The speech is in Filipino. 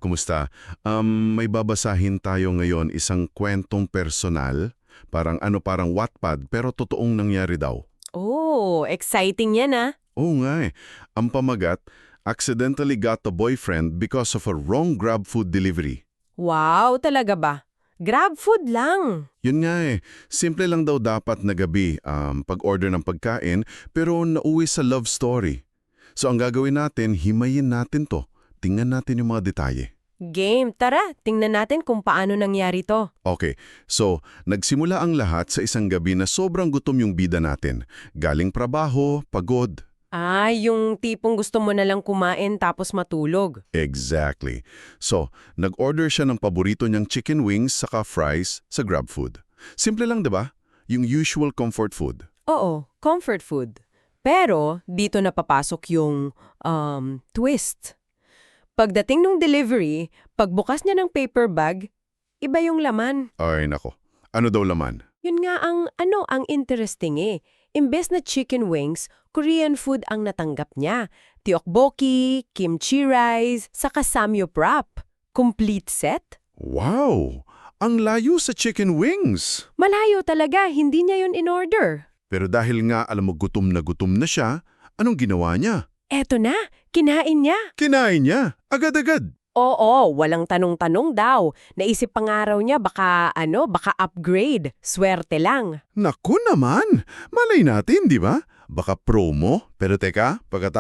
Kumusta? May babasahin tayo ngayon isang kwentong personal, parang Wattpad, pero totoong nangyari daw. Oh, exciting yan ah. Oo nga eh. Ang pamagat, accidentally got a boyfriend because of a wrong Grab food delivery. Wow, talaga ba? Grab food lang. Yun nga eh, simple lang daw dapat na gabi pag-order ng pagkain, pero nauwi sa love story. So ang gagawin natin, himayin natin to. Tingnan natin yung mga detalye. Game, tara, tingnan natin kung paano nangyari to. Okay, so nagsimula ang lahat sa isang gabi na sobrang gutom yung bida natin. Galing trabaho, pagod. Ah, yung tipong gusto mo na lang kumain tapos matulog. Exactly. So, nag-order siya ng paborito niyang chicken wings saka fries sa GrabFood. Simple lang 'di ba? Yung usual comfort food. Oo, comfort food. Pero, dito na papasok yung twist. Pagdating ng delivery, pagbukas niya ng paper bag, iba yung laman. Ay nako. Ano daw laman? Yun nga ang interesting eh. Imbes na chicken wings, Korean food ang natanggap niya. Tteokbokki, kimchi rice, saka samgyeopsal. Complete set? Wow! Ang layo sa chicken wings! Malayo talaga, hindi niya yun in-order. Pero dahil nga alam mo gutom na siya, anong ginawa niya? Eto na, kinain niya. Kinain niya, agad-agad. Oo, walang tanong-tanong daw. Naisip pang araw niya baka upgrade. Swerte lang. Naku naman! Malay natin, di ba? Baka promo. Pero teka, pagkatapos